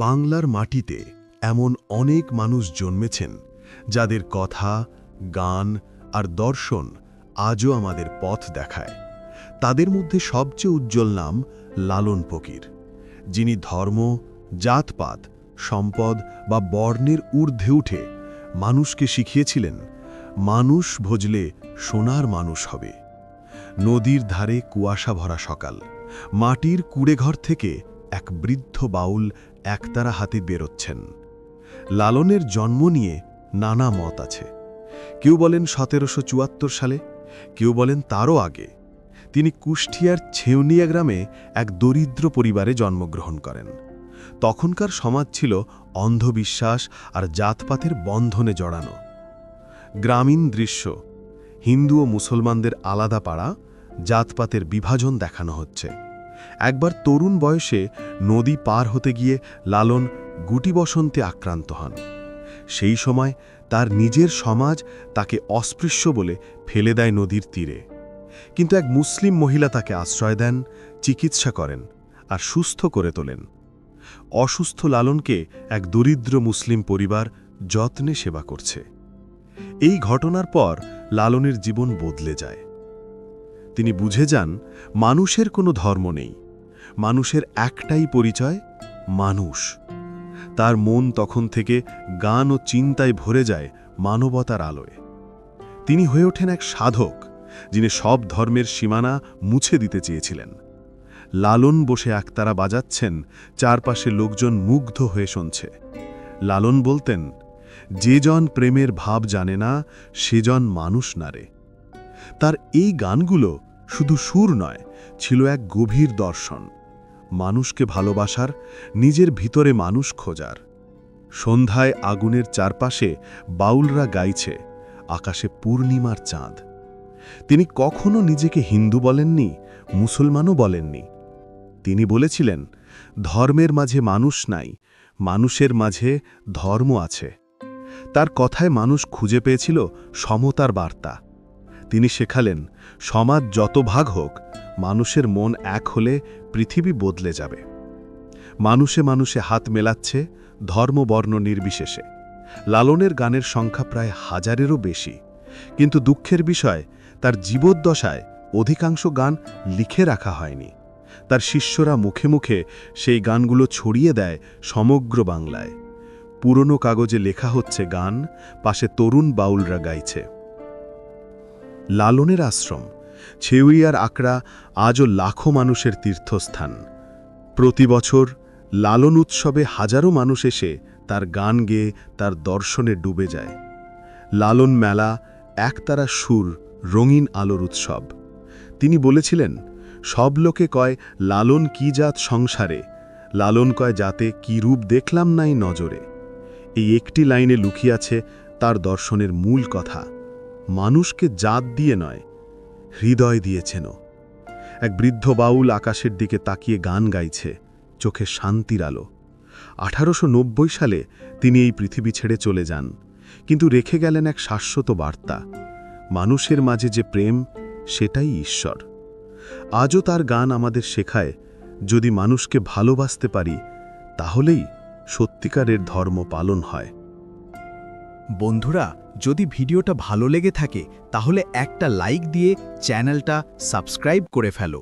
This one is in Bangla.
বাংলার মাটিতে এমন অনেক মানুষ জন্মেছেন যাদের কথা, গান আর দর্শন আজও আমাদের পথ দেখায়। তাদের মধ্যে সবচেয়ে উজ্জ্বল নাম লালন ফকির, যিনি ধর্ম, জাতপাত, সম্পদ বা বর্ণের ঊর্ধ্বে উঠে মানুষকে শিখিয়েছিলেন মানুষ ভজলে সোনার মানুষ হবে। নদীর ধারে কুয়াশা ভরা সকাল, মাটির কুড়েঘর থেকে এক বৃদ্ধ বাউল একতারা হাতে বেরোচ্ছেন। লালনের জন্ম নিয়ে নানা মত আছে। কেউ বলেন ১৭৭৪ সালে, কেউ বলেন তারও আগে। তিনি কুষ্টিয়ার ছেউনিয়া গ্রামে এক দরিদ্র পরিবারে জন্মগ্রহণ করেন। তখনকার সমাজ ছিল অন্ধবিশ্বাস আর জাতপাতের বন্ধনে জড়ানো। গ্রামীণ দৃশ্য, হিন্দু ও মুসলমানদের আলাদা পাড়া, জাতপাতের বিভাজন দেখানো হচ্ছে। একবার তরুণ বয়সে নদী পার হতে গিয়ে লালন গুটি বসন্তে আক্রান্ত হন। সেই সময় তার নিজের সমাজ তাকে অস্পৃশ্য বলে ফেলে দেয় নদীর তীরে। কিন্তু এক মুসলিম মহিলা তাকে আশ্রয় দেন, চিকিৎসা করেন আর সুস্থ করে তোলেন। অসুস্থ লালনকে এক দরিদ্র মুসলিম পরিবার যত্নে সেবা করছে। এই ঘটনার পর লালনের জীবন বদলে যায়। তিনি বুঝে যান মানুষের কোনো ধর্ম নেই, মানুষের একটাই পরিচয়, মানুষ। তার মন তখন থেকে গান ও চিন্তায় ভরে যায় মানবতার আলোয়। তিনি হয়ে ওঠেন এক সাধক, যিনি সব ধর্মের সীমানা মুছে দিতে চেয়েছিলেন। লালন বসে একতারা বাজাচ্ছেন, চারপাশে লোকজন মুগ্ধ হয়ে শুনছে। লালন বলতেন, যে জন প্রেমের ভাব জানে না, সেজন মানুষ না রে। তার এই গানগুলো শুধু সুর নয়, ছিল এক গভীর দর্শন, মানুষকে ভালোবাসার, নিজের ভিতরে মানুষ খোঁজার। সন্ধ্যায় আগুনের চারপাশে বাউলরা গাইছে, আকাশে পূর্ণিমার চাঁদ। তিনি কখনো নিজেকে হিন্দু বলেননি, মুসলমানও বলেননি। তিনি বলেছিলেন, ধর্মের মাঝে মানুষ নাই, মানুষের মাঝে ধর্ম আছে। তার কথায় মানুষ খুঁজে পেয়েছিল সমতার বার্তা। তিনি শেখালেন, সমাজ যত ভাগ হোক, মানুষের মন এক হলে পৃথিবী বদলে যাবে। মানুষে মানুষে হাত মেলাচ্ছে, ধর্ম বর্ণ নির্বিশেষে। লালনের গানের সংখ্যা প্রায় ১,০০০-এরও বেশি। কিন্তু দুঃখের বিষয়, তার জীবদ্দশায় অধিকাংশ গান লিখে রাখা হয়নি। তার শিষ্যরা মুখে মুখে সেই গানগুলো ছড়িয়ে দেয় সমগ্র বাংলায়। পুরনো কাগজে লেখা হচ্ছে গান, পাশে তরুণ বাউলরা গাইছে। লালনের আশ্রম, ছেউরিয়ার আকড়া আজও লাখো মানুষের তীর্থস্থান। প্রতি বছর লালন উৎসবে হাজারো মানুষ এসে তার গান গেয়ে তার দর্শনে ডুবে যায়। লালন মেলা একতারা সুর, রঙিন আলোর উৎসব। তিনি বলেছিলেন, সব লোকে কয় লালন কি জাত সংসারে, লালন কয় জাতে কি রূপ দেখলাম নাই নজরে। এই একটি লাইনে লুকিয়ে আছে তার দর্শনের মূল কথা, মানুষকে জাত দিয়ে নয়, হৃদয় দিয়েছেন। এক বৃদ্ধ বাউল আকাশের দিকে তাকিয়ে গান গাইছে, চোখে শান্তির আলো। ১৮৯০ সালে তিনি এই পৃথিবী ছেড়ে চলে যান, কিন্তু রেখে গেলেন এক শাশ্বত বার্তা, মানুষের মাঝে যে প্রেম, সেটাই ঈশ্বর। আজও তার গান আমাদের শেখায়, যদি মানুষকে ভালোবাসতে পারি, তাহলেই সত্যিকারের ধর্ম পালন হয়। বন্ধুরা, যদি ভিডিওটা ভালো লেগে থাকে তাহলে একটা লাইক দিয়ে চ্যানেলটা সাবস্ক্রাইব করে ফেলো।